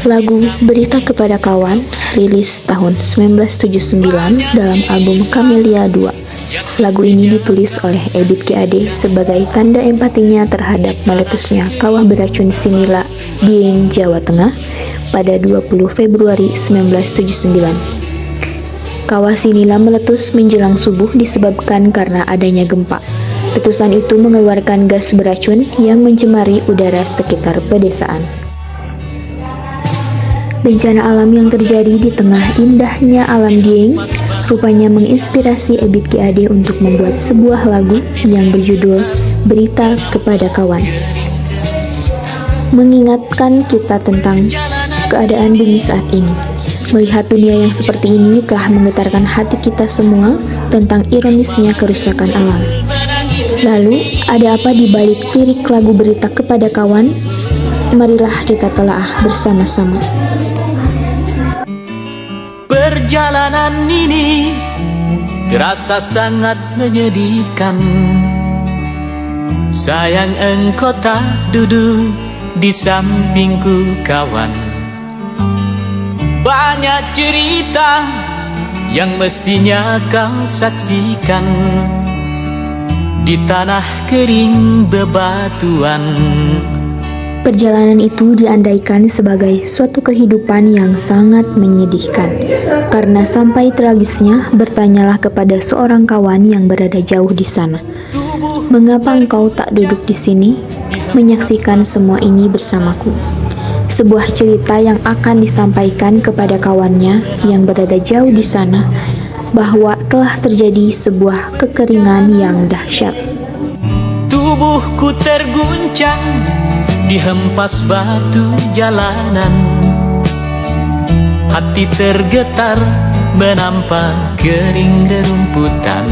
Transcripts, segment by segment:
Lagu Berita Kepada Kawan rilis tahun 1979 dalam album Camellia 2. Lagu ini ditulis oleh Ebit GAD sebagai tanda empatinya terhadap meletusnya kawah beracun Sinila Dieng, Jawa Tengah pada 20 Februari 1979. Kawah Sinila meletus menjelang subuh disebabkan karena adanya gempa. Letusan itu mengeluarkan gas beracun yang mencemari udara sekitar pedesaan. Bencana alam yang terjadi di tengah indahnya alam Dieng rupanya menginspirasi Ebit GAD untuk membuat sebuah lagu yang berjudul Berita Kepada Kawan. Mengingatkan kita tentang keadaan bumi saat ini. Melihat dunia yang seperti ini telah menggetarkan hati kita semua tentang ironisnya kerusakan alam. Lalu, ada apa di balik lirik lagu Berita Kepada Kawan? Marilah kita telaah bersama-sama. Perjalanan ini terasa sangat menyedihkan. Sayang engkau tak duduk di sampingku kawan. Banyak cerita yang mestinya kau saksikan di tanah kering bebatuan. Perjalanan itu diandaikan sebagai suatu kehidupan yang sangat menyedihkan. Karena sampai tragisnya, bertanyalah kepada seorang kawan yang berada jauh di sana. Mengapa engkau tak duduk di sini, menyaksikan semua ini bersamaku? Sebuah cerita yang akan disampaikan kepada kawannya yang berada jauh di sana, bahwa telah terjadi sebuah kekeringan yang dahsyat. Tubuhku terguncang dihempas batu jalanan, hati tergetar menampak kering rerumputan.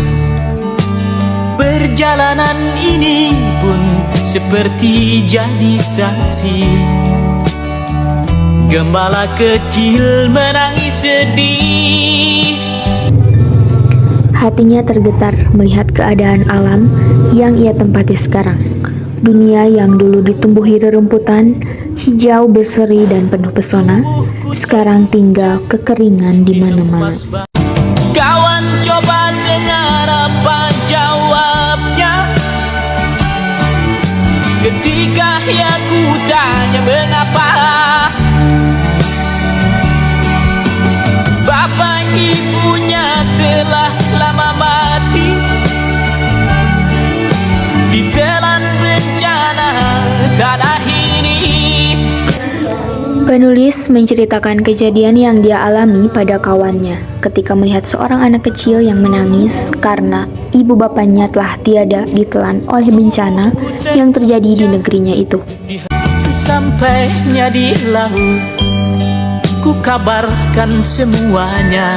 Perjalanan ini pun seperti jadi saksi. Gembala kecil menangis sedih. Hatinya tergetar melihat keadaan alam yang ia tempati sekarang. Dunia yang dulu ditumbuhi rerumputan, hijau, berseri, dan penuh pesona, sekarang tinggal kekeringan di mana-mana. Kawan, coba dengar apa jawabnya ketika aku tanya mengapa bapak ibunya telah lama mati ditelan bencana tanah ini. Penulis menceritakan kejadian yang dia alami pada kawannya ketika melihat seorang anak kecil yang menangis karena ibu bapaknya telah tiada ditelan oleh bencana yang terjadi di negerinya itu. Sesampainya di laut, ku kabarkan semuanya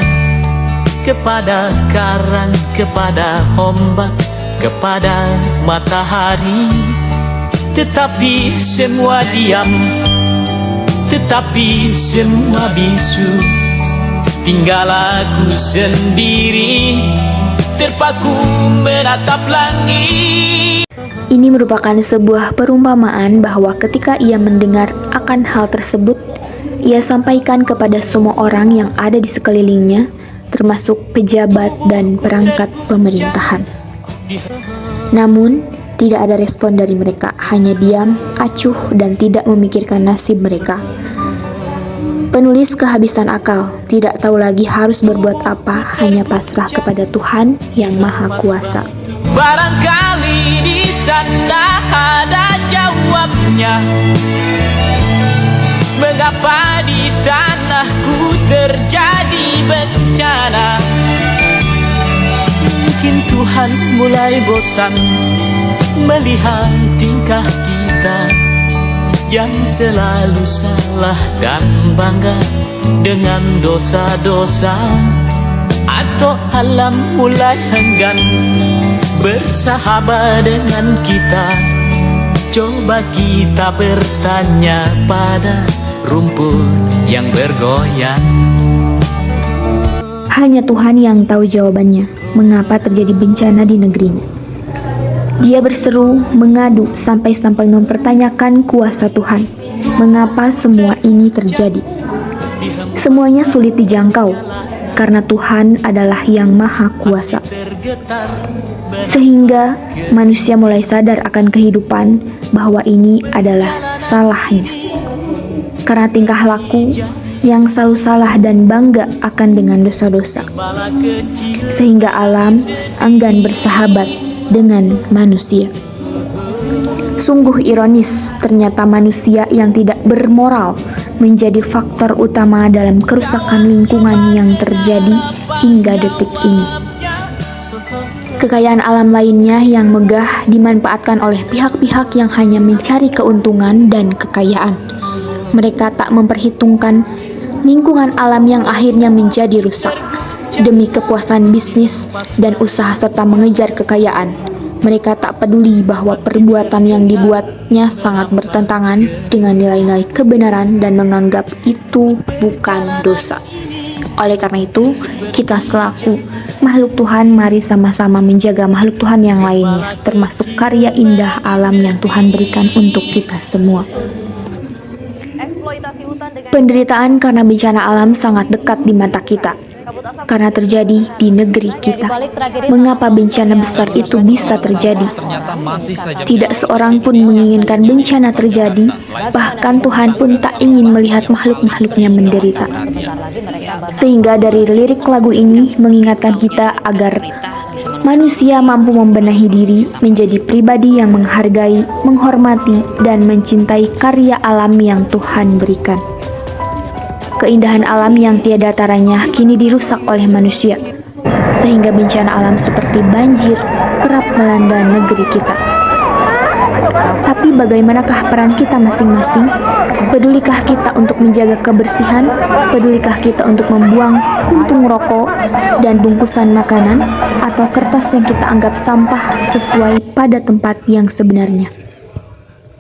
kepada karang, kepada ombak, kepada matahari. Tetapi semua diam, tetapi semua bisu. Tinggal aku sendiri terpaku menatap langit. Ini merupakan sebuah perumpamaan bahwa ketika ia mendengar akan hal tersebut, ia sampaikan kepada semua orang yang ada di sekelilingnya, termasuk pejabat dan perangkat pemerintahan. Namun, tidak ada respon dari mereka, hanya diam, acuh, dan tidak memikirkan nasib mereka. Penulis kehabisan akal, tidak tahu lagi harus berbuat apa, hanya pasrah kepada Tuhan yang Maha Kuasa. Barangkali di sana ada jawabnya. Mengapa di tanahku terjadi bencana? Mungkin Tuhan mulai bosan melihat tingkah kita yang selalu salah dan bangga dengan dosa-dosa. Atau alam mulai enggan bersahabat dengan kita. Coba kita bertanya pada rumput yang bergoyang. Hanya Tuhan yang tahu jawabannya, mengapa terjadi bencana di negerinya. Dia berseru, mengadu, sampai-sampai mempertanyakan kuasa Tuhan. Mengapa semua ini terjadi? Semuanya sulit dijangkau, karena Tuhan adalah yang maha kuasa. Sehingga manusia mulai sadar akan kehidupan bahwa ini adalah salahnya. Karena tingkah laku yang selalu salah dan bangga akan dengan dosa-dosa. Sehingga alam enggan bersahabat dengan manusia. Sungguh ironis, ternyata manusia yang tidak bermoral menjadi faktor utama dalam kerusakan lingkungan yang terjadi hingga detik ini. Kekayaan alam lainnya yang megah dimanfaatkan oleh pihak-pihak yang hanya mencari keuntungan dan kekayaan. Mereka tak memperhitungkan lingkungan alam yang akhirnya menjadi rusak demi kepuasan bisnis dan usaha serta mengejar kekayaan. Mereka tak peduli bahwa perbuatan yang dibuatnya sangat bertentangan dengan nilai-nilai kebenaran dan menganggap itu bukan dosa. Oleh karena itu, kita selaku makhluk Tuhan, mari sama-sama menjaga makhluk Tuhan yang lainnya, termasuk karya indah alam yang Tuhan berikan untuk kita semua. Penderitaan karena bencana alam sangat dekat di mata kita, karena terjadi di negeri kita. Mengapa bencana besar itu bisa terjadi? Tidak seorang pun menginginkan bencana terjadi, bahkan Tuhan pun tak ingin melihat makhluk-makhluknya menderita. Sehingga dari lirik lagu ini mengingatkan kita agar manusia mampu membenahi diri menjadi pribadi yang menghargai, menghormati, dan mencintai karya alam yang Tuhan berikan. Keindahan alam yang tiada taranya kini dirusak oleh manusia, sehingga bencana alam seperti banjir kerap melanda negeri kita. Tapi bagaimanakah peran kita masing-masing? Pedulikah kita untuk menjaga kebersihan? Pedulikah kita untuk membuang puntung rokok dan bungkusan makanan atau kertas yang kita anggap sampah sesuai pada tempat yang sebenarnya?